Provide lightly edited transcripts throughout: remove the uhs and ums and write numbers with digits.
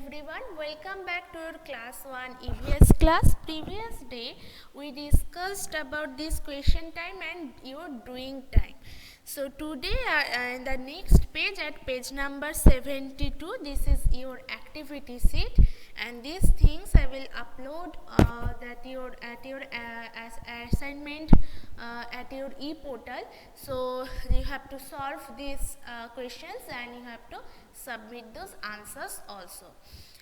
everyone, welcome back to your class 1 EVS class. Previous day we discussed about this question time and your doing time. So today in the next page at page number 72, this is your activity sheet and these things I will upload at your as assignment at your e-portal. So you have to solve these questions and you have to submit those answers also.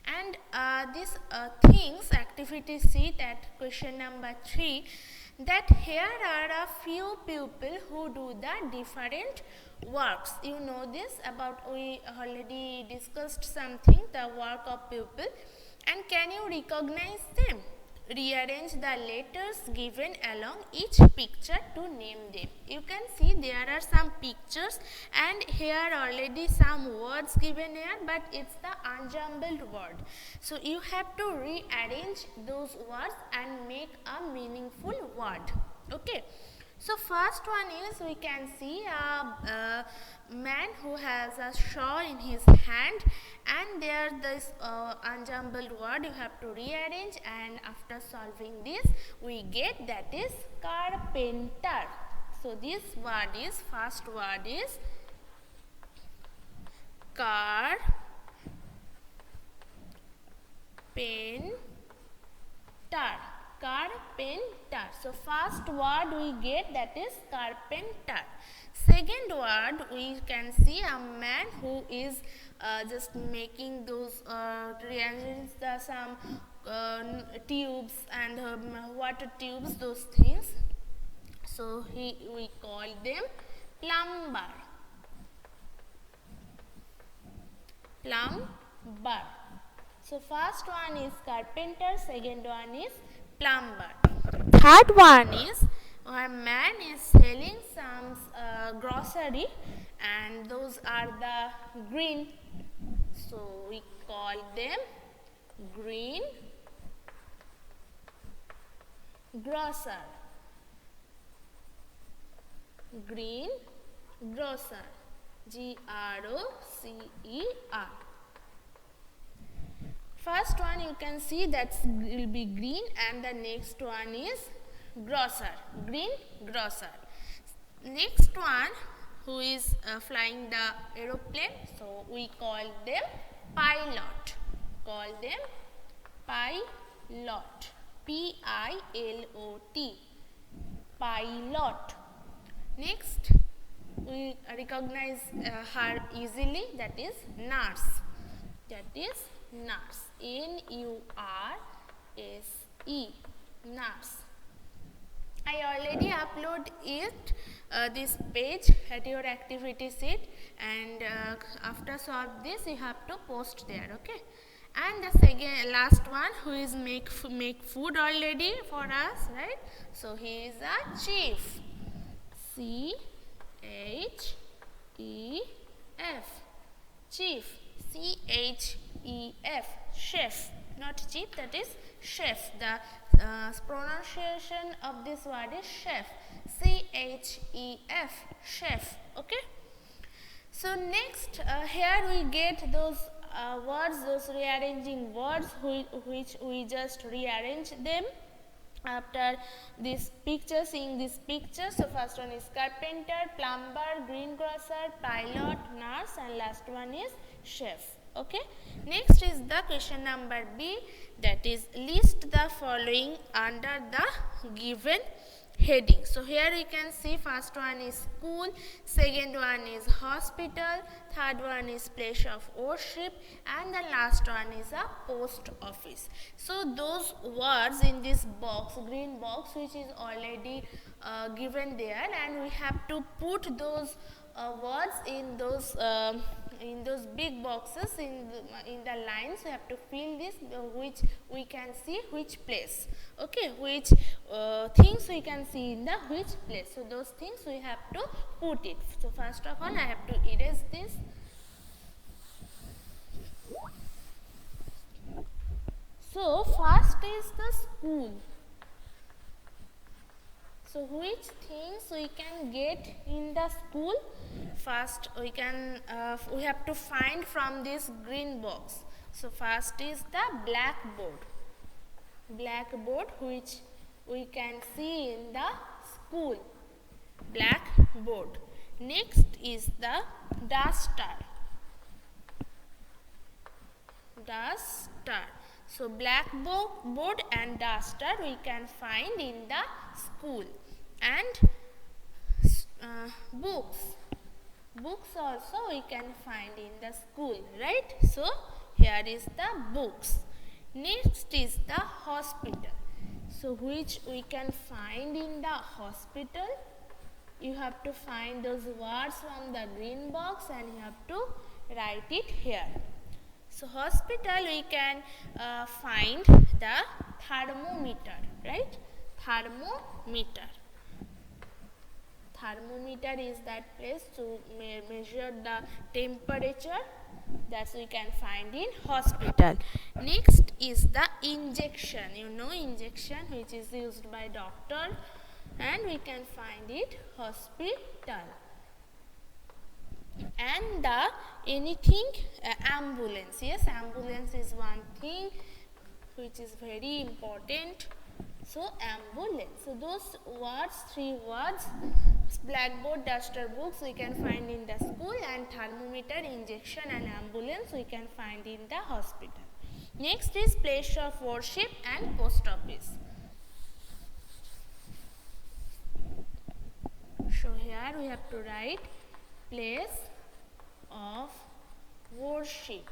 And these things activity sheet at question number 3, that here are a few people who do the different works. You know this about, we already discussed something, the work of people, and can you recognize them? Rearrange the letters given along each picture to name them. You can see there are some pictures and here already some words given here, but it's the unjumbled word. So you have to rearrange those words and make a meaningful word. Okay. So first one is, we can see a man who has a saw in his hand, and there this unjumbled word you have to rearrange, and after solving this we get that is carpenter. So this word is, first word is carpenter. Carpenter. So first word we get, that is carpenter. Second word, we can see a man who is just making those rearranges some tubes and water tubes, those things. So we call them plumber. Plumber. So first one is carpenter, second one is plumber. Third one is, a man is selling some grocery and those are the green. So we call them green grocer. Green grocer. Grocer. First one you can see that will be green, and the next one is grocer, green grocer. Next one, who is flying the aeroplane, so we call them pilot. Call them pilot. P-I-L-O-T. Pilot. Next, we recognize her easily, that is nurse. That is nurse. N-U-R-S-E. Nurse. I already upload it, this page at your activity sheet, and after solve this you have to post there. Okay. And the last one, who is make food already for us, right? So he is a chief. C-H-E-F. Chief. C-H-E-F. Chef. Not chief, that is chef. The pronunciation of this word is chef. C-H-E-F. Chef. Okay. So next, here we get those words, those rearranging words which we just rearrange them after this picture, seeing this picture. So first one is carpenter, plumber, greengrocer, pilot, nurse, and last one is chef. Okay. Next is the question number B, that is list the following under the given heading. So here you can see first one is school, second one is hospital, third one is place of worship, and the last one is a post office. So those words in this box, green box, which is already given there, and we have to put those words in those big boxes in the lines. We have to fill this, which we can see which place. Okay, which things we can see in the which place. So those things we have to put it. So first of all I have to erase this. So first is the school. So which things we can get in the school? First we have to find from this green box. So first is the blackboard. Blackboard which we can see in the school. Blackboard. Next is the duster. Duster. So blackboard and duster we can find in the school. And books. Books also we can find in the school, right? So here is the books. Next is the hospital. So which we can find in the hospital. You have to find those words from the green box and you have to write it here. So hospital we can find the thermometer, right? Thermometer. Thermometer is that place to measure the temperature. That we can find in hospital. Next is the injection. You know injection which is used by doctor, and we can find it hospital. And the anything ambulance. Yes, ambulance is one thing which is very important. So ambulance. So those words, 3 words, blackboard, duster, books we can find in the school, and thermometer, injection and ambulance we can find in the hospital. Next is place of worship and post office. So here we have to write place of worship.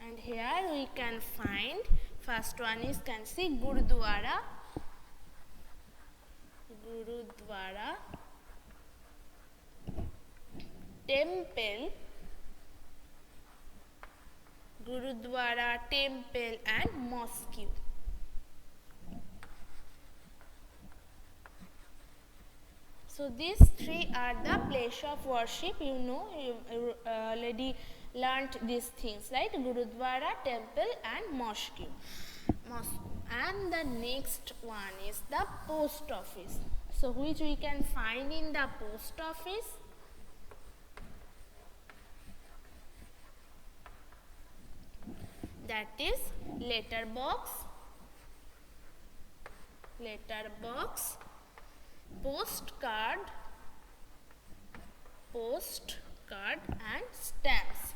And here we can find, first one is can see Gurudwara. Gurudwara, temple, Gurudwara, temple and mosque. So these 3 are the place of worship. You know, you already learnt these things, right? Gurudwara, temple and mosque. And the next one is the post office. So which we can find in the post office. That is letter box, postcard and stamps.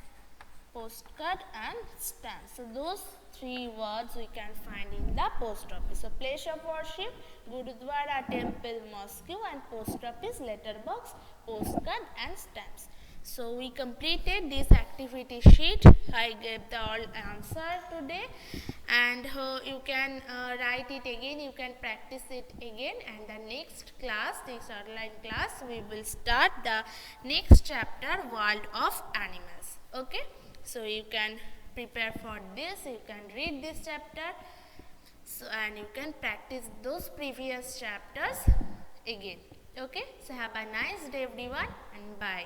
Postcard and stamps. So those 3 words we can find in the post office. So place of worship, Gurudwara, temple, mosque, and post office, letter box, postcard and stamps. So we completed this activity sheet. I gave the all answer today, and you can write it again, you can practice it again, and the next class, next online class, we will start the next chapter, World of Animals. Okay, so you can prepare for this, you can read this chapter, so and you can practice those previous chapters again. Okay, so have a nice day everyone, and bye.